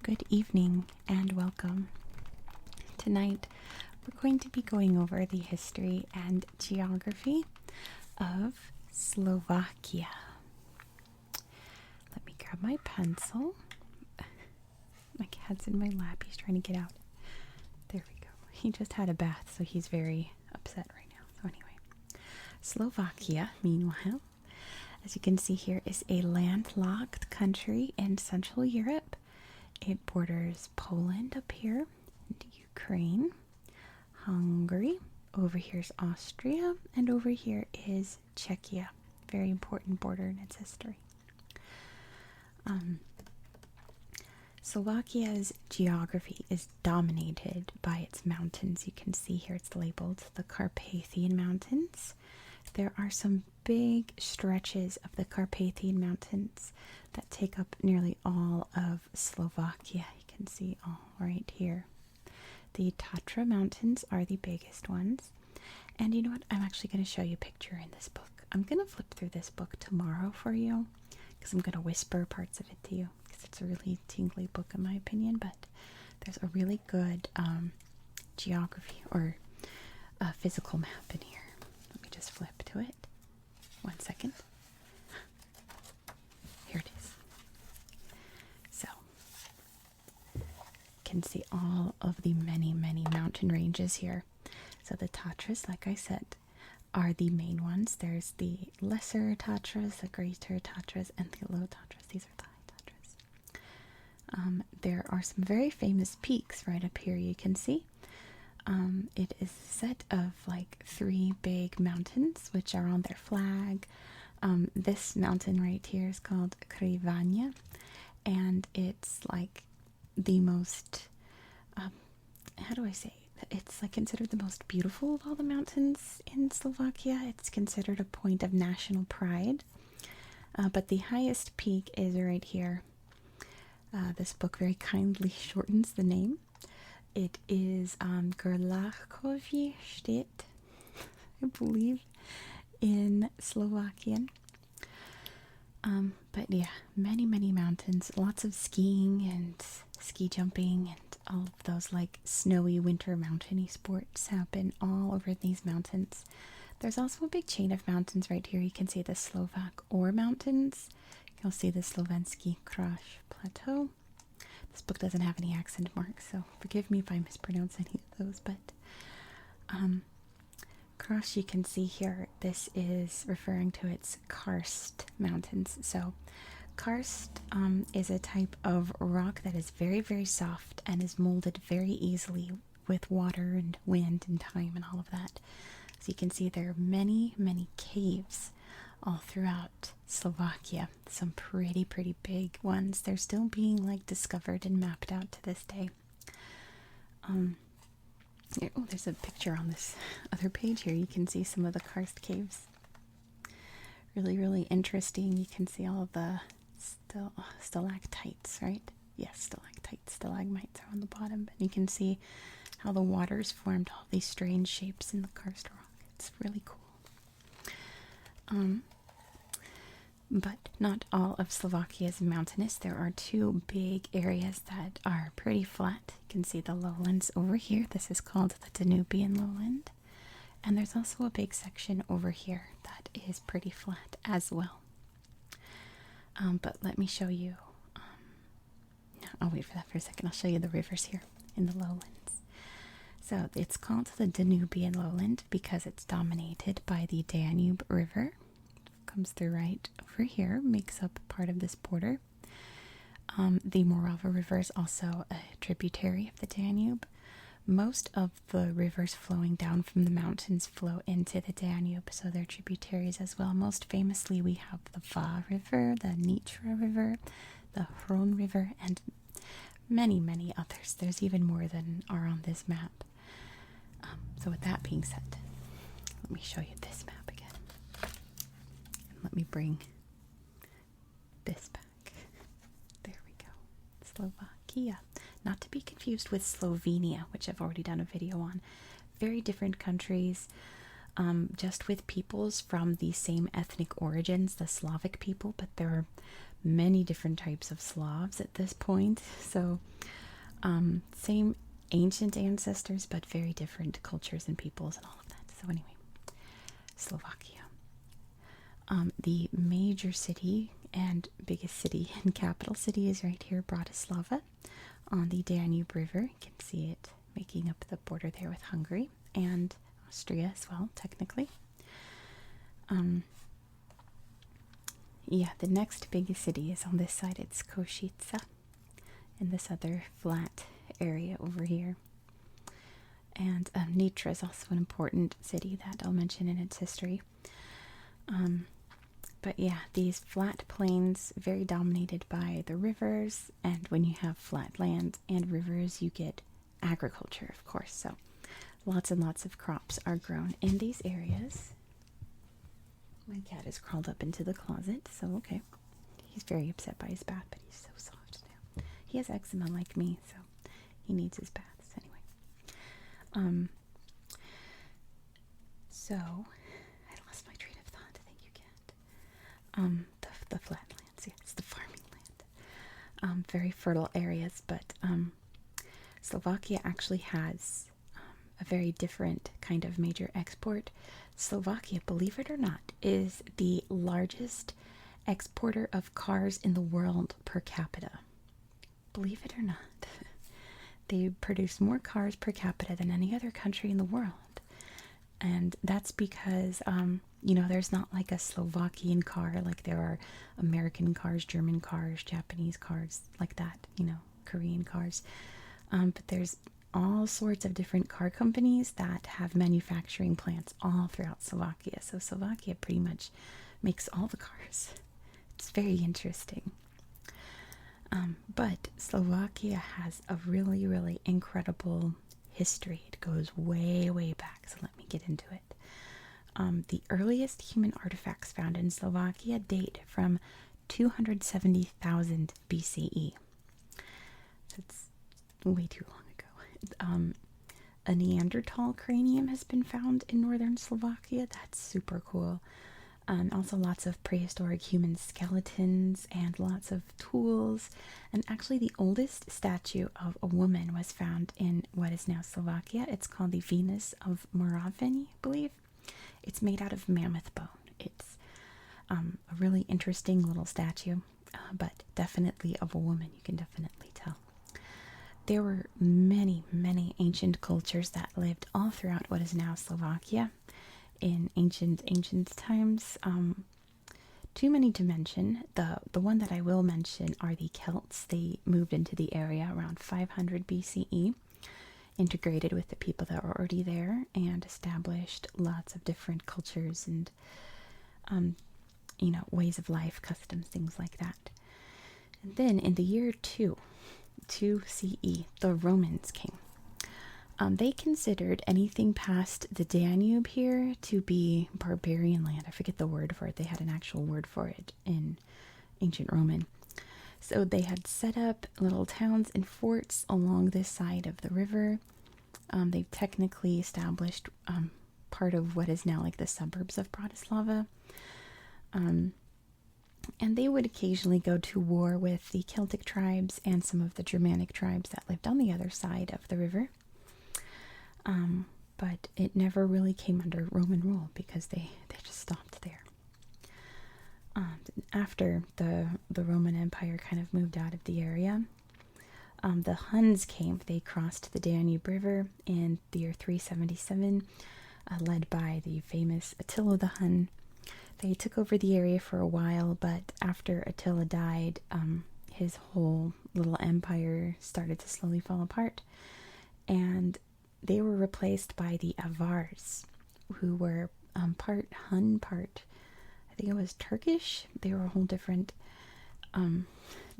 Good evening and welcome. Tonight we're going to be going over the history and geography of Slovakia. Let me grab my pencil. My cat's in my lap. He's trying to get out. There we go. He just had a bath, so he's very upset right now. So anyway, Slovakia, meanwhile, as you can see here, is a landlocked country in Central Europe. It borders Poland up here, and Ukraine, Hungary, over here is Austria, and over here is Czechia. Very important border in its history. Slovakia's geography is dominated by its mountains. You can see here it's labeled the Carpathian Mountains. There are some big stretches of the Carpathian Mountains that take up nearly all of Slovakia. You can see all right here. The Tatra Mountains are the biggest ones. And you know what? I'm actually going to show you a picture in this book. I'm going to flip through this book tomorrow for you because I'm going to whisper parts of it to you because it's a really tingly book in my opinion. But there's a really good geography or physical map in here. Let me just flip to it. 1 second. Here it is. So, you can see all of the many mountain ranges here. So the Tatras, like I said, are the main ones. There's the lesser Tatras, the greater Tatras, and the low Tatras. These are the high Tatras. There are some very famous peaks right up here you can see. It is a set of like 3 big mountains which are on their flag. This mountain right here is called Krivania, and it's like the most, how do I say? It's like considered the most beautiful of all the mountains in Slovakia. It's considered a point of national pride. But the highest peak is right here. This book very kindly shortens the name. It is Gerlachkovi State, I believe, in Slovakian. But yeah, many mountains, lots of skiing and ski jumping and all of those like snowy winter mountainy sports happen all over these mountains. There's also a big chain of mountains right here. You can see the Slovak Ore Mountains. You'll see the Slovensky Kraš Plateau. This book doesn't have any accent marks, so forgive me if I mispronounce any of those, but Kraš, you can see here, this is referring to its karst mountains. So karst is a type of rock that is very soft and is molded very easily with water and wind and time and all of that. So you can see there are many caves all throughout Slovakia. Some pretty big ones. They're still being like discovered and mapped out to this day. There's a picture on this other page here. You can see some of the karst caves. Really interesting. You can see all of the stalactites, right? Yes, stalactites, stalagmites are on the bottom. And you can see how the waters formed all these strange shapes in the karst rock. It's really cool. But not all of Slovakia is mountainous. There are 2 big areas that are pretty flat. You can see the lowlands over here. This is called the Danubian lowland. And there's also a big section over here that is pretty flat as well. But let me show you. I'll wait for that for a second. I'll show you the rivers here in the lowlands. So it's called the Danubian lowland because it's dominated by the Danube River. Comes through right over here, makes up part of this border. The Morava River is also a tributary of the Danube. Most of the rivers flowing down from the mountains flow into the Danube, so they're tributaries as well. Most famously, we have the Va River, the Nitra River, the Hron River, and many others. There's even more than are on this map. So with that being said, let me show you this map again. Let me bring this back. There we go. Slovakia. Not to be confused with Slovenia, which I've already done a video on. Very different countries, just with peoples from the same ethnic origins, the Slavic people, but there are many different types of Slavs at this point. So, same ancient ancestors, but very different cultures and peoples and all of that. So, anyway, Slovakia. The major city and biggest city and capital city is right here, Bratislava, on the Danube River. You can see it making up the border there with Hungary and Austria as well, technically. Yeah, the next biggest city is on this side. It's Košice, in this other flat area over here. And Nitra is also an important city that I'll mention in its history. But yeah, these flat plains, very dominated by the rivers, and when you have flat land and rivers, you get agriculture, of course. So lots and lots of crops are grown in these areas. My cat has crawled up into the closet, so okay. He's very upset by his bath, but he's so soft now. He has eczema like me, so he needs his baths anyway. So I lost my train of thought. Thank you, cat. The flatlands, yes, the farming land. Very fertile areas, but Slovakia actually has a very different kind of major export. Slovakia, believe it or not, is the largest exporter of cars in the world per capita. Believe it or not. They produce more cars per capita than any other country in the world. And that's because, there's not like a Slovakian car like there are American cars, German cars, Japanese cars, like that, Korean cars. But there's all sorts of different car companies that have manufacturing plants all throughout Slovakia. So Slovakia pretty much makes all the cars. It's very interesting. But Slovakia has a really, really incredible history. It goes way, way back. So let me get into it. The earliest human artifacts found in Slovakia date from 270,000 BCE. That's way too long ago. A Neanderthal cranium has been found in northern Slovakia. That's super cool. Also lots of prehistoric human skeletons and lots of tools. And actually the oldest statue of a woman was found in what is now Slovakia. It's called the Venus of Moravany, I believe. It's made out of mammoth bone. It's a really interesting little statue, but definitely of a woman. You can definitely tell. There were many, many ancient cultures that lived all throughout what is now Slovakia in ancient times. Too many to mention. The one that I will mention are the Celts. They moved into the area around 500 BCE, integrated with the people that were already there, and established lots of different cultures and ways of life, customs, things like that. And then in the year 2 CE, the Romans came. They considered anything past the Danube here to be barbarian land. I forget the word for it. They had an actual word for it in ancient Roman. So they had set up little towns and forts along this side of the river. They technically established part of what is now like the suburbs of Bratislava. And they would occasionally go to war with the Celtic tribes and some of the Germanic tribes that lived on the other side of the river. But it never really came under Roman rule because they just stopped there. After the Roman Empire kind of moved out of the area, the Huns came. They crossed the Danube River in the year 377, led by the famous Attila the Hun. They took over the area for a while, but after Attila died, his whole little empire started to slowly fall apart. And they were replaced by the Avars, who were part Hun, part, I think it was Turkish. They were a whole different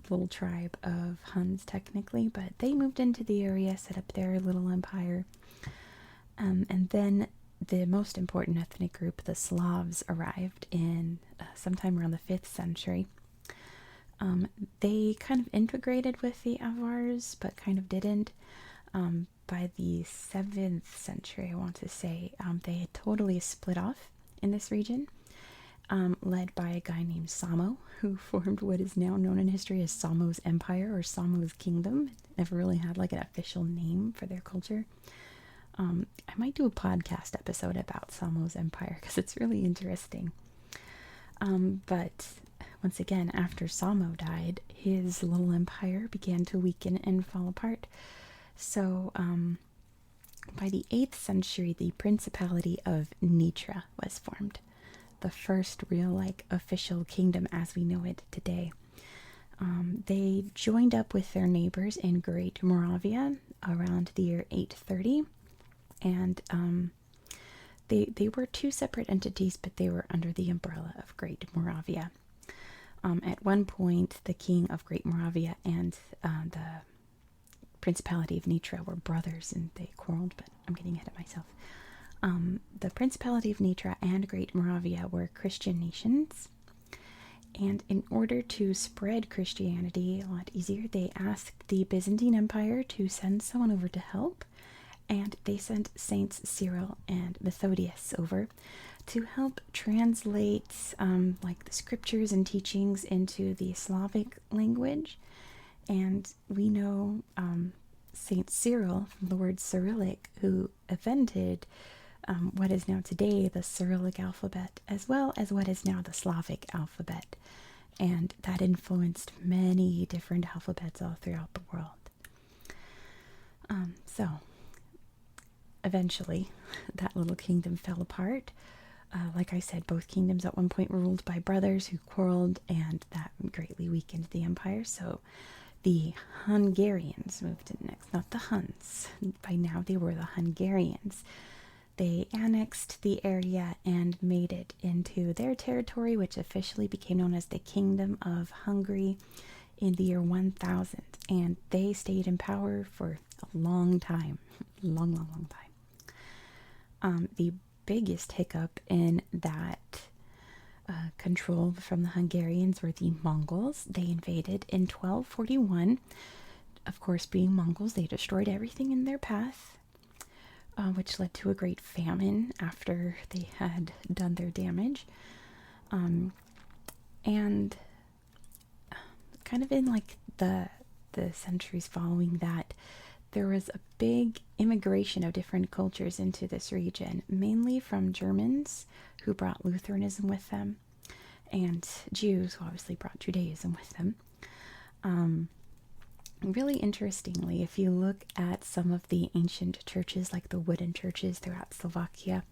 little tribe of Huns, technically, but they moved into the area, set up their little empire. And then the most important ethnic group, the Slavs, arrived in sometime around the 5th century. They kind of integrated with the Avars, but kind of didn't. By the 7th century, I want to say, they had totally split off in this region. led by a guy named Samo, who formed what is now known in history as Samo's Empire or Samo's Kingdom. It never really had like an official name for their culture. I might do a podcast episode about Samo's Empire because it's really interesting. But once again, after Samo died, his little empire began to weaken and fall apart. So by the 8th century, the Principality of Nitra was formed, the first real like official kingdom as we know it today. They joined up with their neighbors in Great Moravia around the year 830, and they were two separate entities, but they were under the umbrella of Great Moravia. At one point, the king of Great Moravia and the Principality of Nitra were brothers, and they quarreled, but I'm getting ahead of myself. The Principality of Nitra and Great Moravia were Christian nations, and in order to spread Christianity a lot easier, they asked the Byzantine Empire to send someone over to help, and they sent Saints Cyril and Methodius over to help translate like the scriptures and teachings into the Slavic language. And we know Saint Cyril from the word Cyrillic, who invented what is now today the Cyrillic alphabet, as well as what is now the Slavic alphabet. And that influenced many different alphabets all throughout the world. So, eventually, that little kingdom fell apart. Like I said, both kingdoms at one point were ruled by brothers who quarreled, and that greatly weakened the empire. So, the Hungarians moved in next, not the Huns. By now, they were the Hungarians. They annexed the area and made it into their territory, which officially became known as the Kingdom of Hungary in the year 1000. And they stayed in power for a long time. Long time. The biggest hiccup in that control from the Hungarians were the Mongols. They invaded in 1241. Of course, being Mongols, they destroyed everything in their path, which led to a great famine after they had done their damage. And kind of in like the centuries following that, there was a big immigration of different cultures into this region, mainly from Germans who brought Lutheranism with them, and Jews who obviously brought Judaism with them. Really interestingly, if you look at some of the ancient churches, like the wooden churches throughout Slovakia,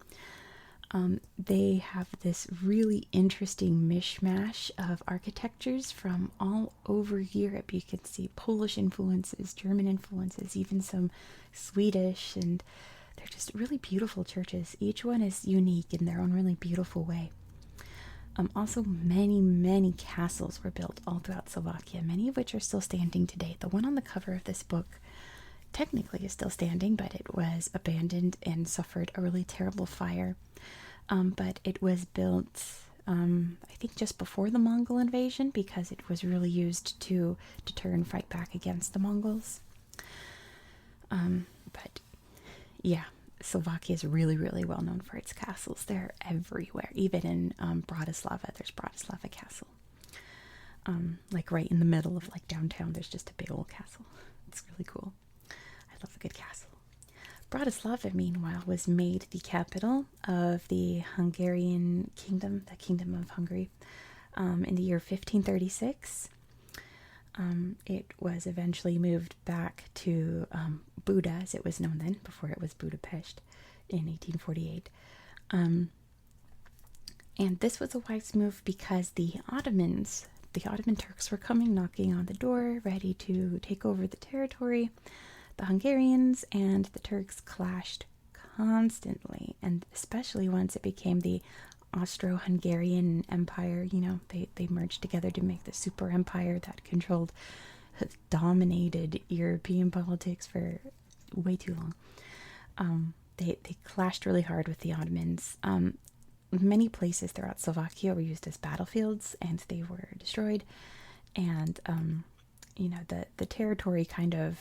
they have this really interesting mishmash of architectures from all over Europe. You can see Polish influences, German influences, even some Swedish, and they're just really beautiful churches. Each one is unique in their own really beautiful way. Also, many castles were built all throughout Slovakia, many of which are still standing today. The one on the cover of this book technically is still standing, but it was abandoned and suffered a really terrible fire. But it was built, I think, just before the Mongol invasion, because it was really used to deter and fight back against the Mongols. But yeah, Slovakia is really well known for its castles. They're everywhere. Even in Bratislava, there's Bratislava Castle. Like right in the middle of like downtown, there's just a big old castle. It's really cool. I love a good castle. Bratislava, meanwhile, was made the capital of the Hungarian kingdom, the Kingdom of Hungary, in the year 1536. It was eventually moved back to Buda, as it was known then, before it was Budapest, in 1848. And this was a wise move because the Ottoman Turks were coming, knocking on the door, ready to take over the territory. The Hungarians and the Turks clashed constantly, and especially once it became the Austro-Hungarian Empire. You know, they merged together to make the super empire that controlled, dominated European politics for way too long. They clashed really hard with the Ottomans. Many places throughout Slovakia were used as battlefields, and they were destroyed. And you know, the territory kind of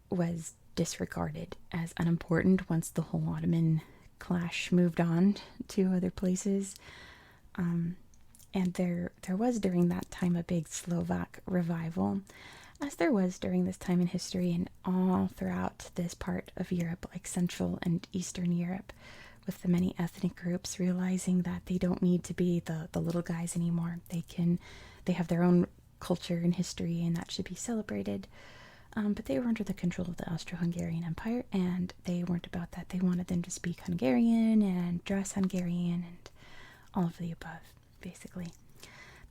was disregarded as unimportant once the whole Ottoman clash moved on to other places. And there was during that time a big Slovak revival, as there was during this time in history and all throughout this part of Europe, like Central and Eastern Europe, with the many ethnic groups realizing that they don't need to be the little guys anymore. They have their own culture and history, and that should be celebrated. But they were under the control of the Austro-Hungarian Empire, and they weren't about that. They wanted them to speak Hungarian and dress Hungarian and all of the above, basically.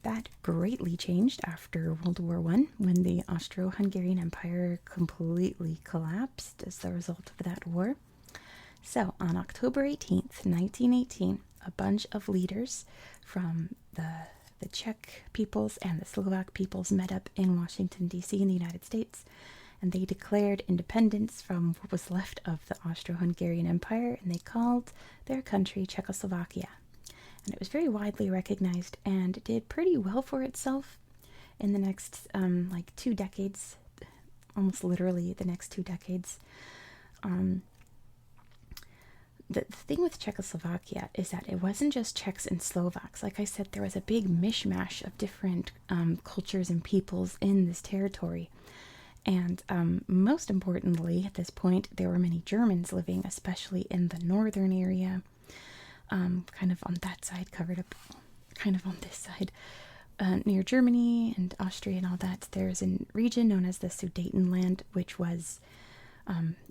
That greatly changed after World War I, when the Austro-Hungarian Empire completely collapsed as the result of that war. So, on October 18th, 1918, a bunch of leaders from the Czech peoples and the Slovak peoples met up in Washington, D.C. in the United States, and they declared independence from what was left of the Austro-Hungarian Empire, and they called their country Czechoslovakia. And it was very widely recognized and did pretty well for itself in the next, 2 decades, almost literally the next 2 decades. The thing with Czechoslovakia is that it wasn't just Czechs and Slovaks. Like I said, there was a big mishmash of different cultures and peoples in this territory. And most importantly, at this point, there were many Germans living, especially in the northern area, kind of on that side, covered up kind of on this side, near Germany and Austria and all that. There's a region known as the Sudetenland, which was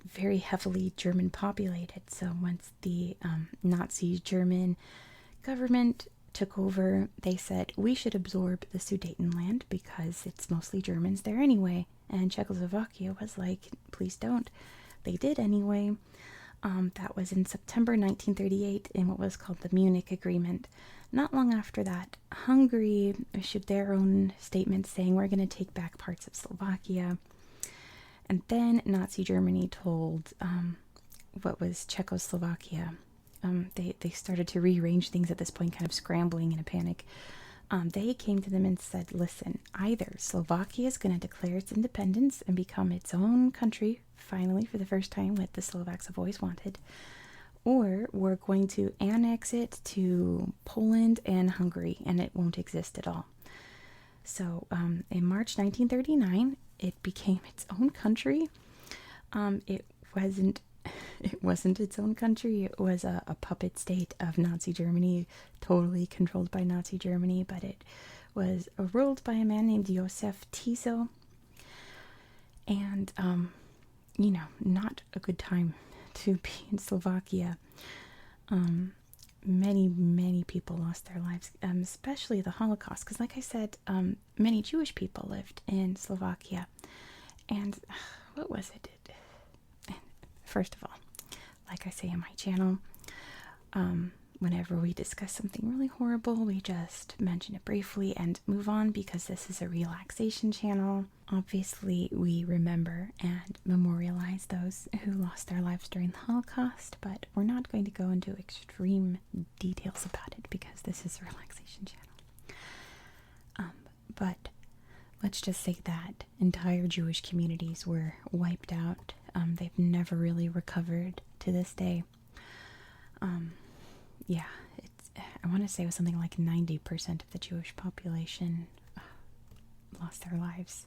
very heavily German populated. So once the Nazi German government took over, they said, we should absorb the Sudetenland because it's mostly Germans there anyway. And Czechoslovakia was like, please don't. They did anyway. That was in September 1938 in what was called the Munich Agreement. Not long after that, Hungary issued their own statement saying, we're going to take back parts of Slovakia. And then Nazi Germany told what was Czechoslovakia. They started to rearrange things at this point, kind of scrambling in a panic. They came to them and said, listen, either Slovakia is going to declare its independence and become its own country, finally, for the first time, what the Slovaks have always wanted, or we're going to annex it to Poland and Hungary, and it won't exist at all. So in March 1939, it became its own country. It wasn't its own country. It was a puppet state of Nazi Germany, totally controlled by Nazi Germany, but it was ruled by a man named Josef Tiso. And, not a good time to be in Slovakia. Many people lost their lives, especially the Holocaust, because like I said, many Jewish people lived in Slovakia. And what was it? First of all, like I say on my channel, whenever we discuss something really horrible, we just mention it briefly and move on, because this is a relaxation channel. Obviously, we remember and memorialize those who lost their lives during the Holocaust, but we're not going to go into extreme details about it because this is a relaxation channel. But let's just say that entire Jewish communities were wiped out. They've never really recovered to this day. I want to say it was something like 90% of the Jewish population lost their lives.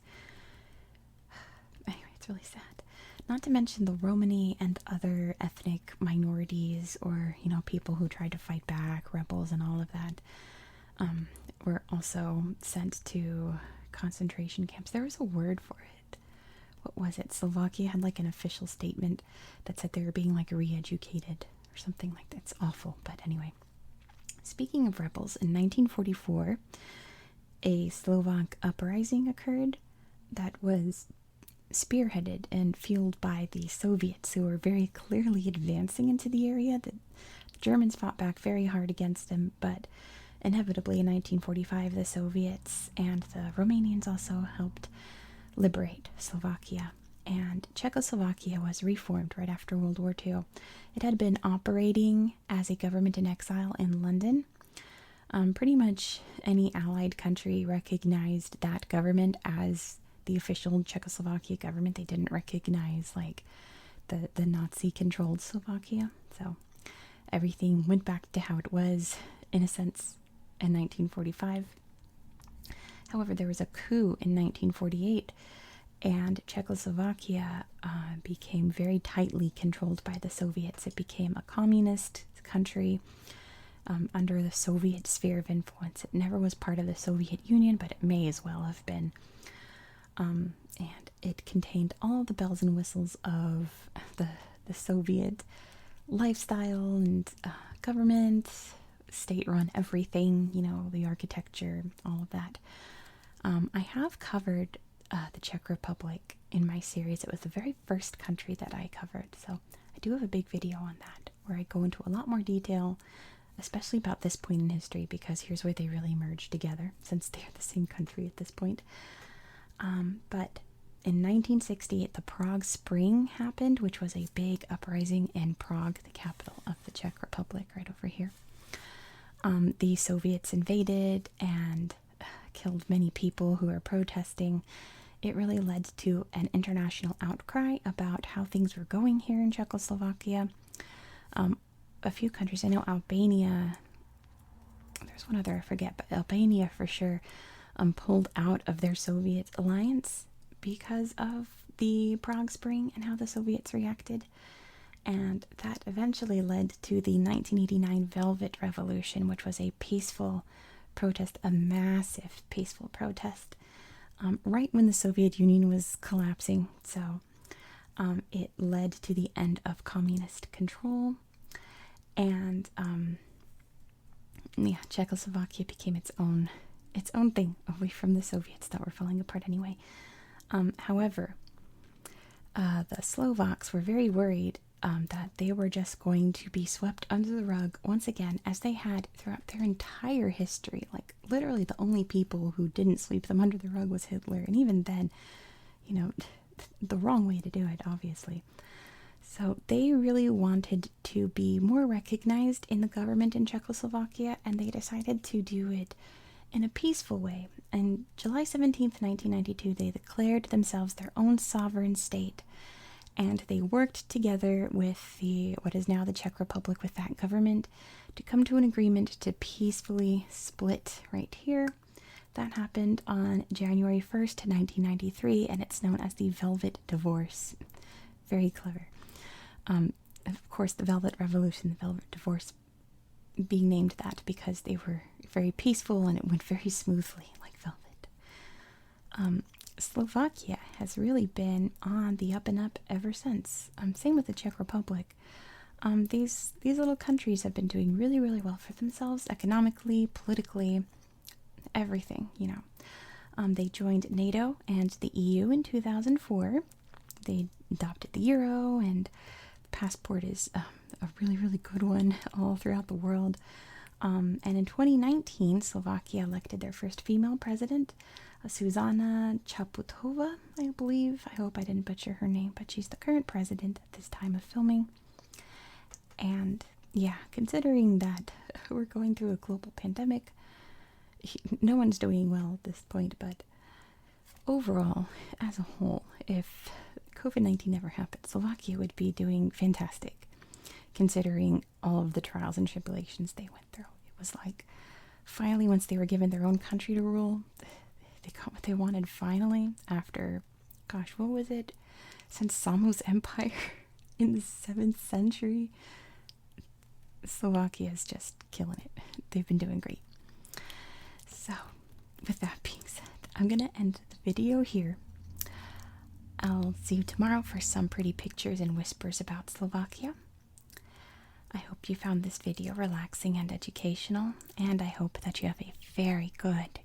Anyway, it's really sad. Not to mention the Romani and other ethnic minorities, or, people who tried to fight back, rebels and all of that, were also sent to concentration camps. There was a word for it. What was it? Slovakia had like an official statement that said they were being like re-educated or something like that. It's awful. But anyway, speaking of rebels, in 1944, a Slovak uprising occurred that was spearheaded and fueled by the Soviets, who were very clearly advancing into the area. The Germans fought back very hard against them, but inevitably in 1945 the Soviets and the Romanians also helped liberate Slovakia, and Czechoslovakia was reformed right after World War II. It had been operating as a government in exile in London. Pretty much any allied country recognized that government as the official Czechoslovakia government. They didn't recognize like the Nazi-controlled Slovakia. So everything went back to how it was, in a sense, in 1945. However, there was a coup in 1948, and Czechoslovakia became very tightly controlled by the Soviets. It became a communist country under the Soviet sphere of influence. It never was part of the Soviet Union, but it may as well have been. And it contained all the bells and whistles of the Soviet lifestyle and government, state-run everything, you know, the architecture, all of that. I have covered the Czech Republic in my series. It was the very first country that I covered, so I do have a big video on that where I go into a lot more detail, especially about this point in history, because here's where they really merged together, since they're the same country at this point. But in 1968, the Prague Spring happened, which was a big uprising in Prague, the capital of the Czech Republic, right over here. The Soviets invaded and killed many people who were protesting. It really led to an international outcry about how things were going here in Czechoslovakia. A few countries, I know Albania, there's one other I forget, but Albania for sure, pulled out of their Soviet alliance because of the Prague Spring and how the Soviets reacted. And that eventually led to the 1989 Velvet Revolution, which was a peaceful protest, a massive peaceful protest, right when the Soviet Union was collapsing. So it led to the end of communist control. And yeah, Czechoslovakia became its own thing, away from the Soviets that were falling apart anyway. However, the Slovaks were very worried that they were just going to be swept under the rug once again, as they had throughout their entire history. Like, literally the only people who didn't sweep them under the rug was Hitler, and even then, you know, the wrong way to do it, obviously. So they really wanted to be more recognized in the government in Czechoslovakia, and they decided to do it in a peaceful way. On July 17th, 1992, they declared themselves their own sovereign state, and they worked together with what is now the Czech Republic, with that government, to come to an agreement to peacefully split right here. That happened on January 1st, 1993, and it's known as the Velvet Divorce. Very clever. Of course, the Velvet Revolution, the Velvet Divorce, being named that because they were very peaceful and it went very smoothly, like velvet. Slovakia has really been on the up and up ever since. Same with the Czech Republic. These little countries have been doing really, really well for themselves, economically, politically, everything, you know. They joined NATO and the EU in 2004. They adopted the euro, and the passport is a really, really good one all throughout the world. And in 2019, Slovakia elected their first female president, Zuzana Čaputová, I believe. I hope I didn't butcher her name, but she's the current president at this time of filming. And yeah, considering that we're going through a global pandemic, no one's doing well at this point, but overall, as a whole, if COVID-19 never happened, Slovakia would be doing fantastic, considering all of the trials and tribulations they went through. It was like, finally, once they were given their own country to rule, they got what they wanted finally after, gosh, what was it? Since Samu's empire in the 7th century. Slovakia is just killing it. They've been doing great. So, with that being said, I'm going to end the video here. I'll see you tomorrow for some pretty pictures and whispers about Slovakia. I hope you found this video relaxing and educational, and I hope that you have a very good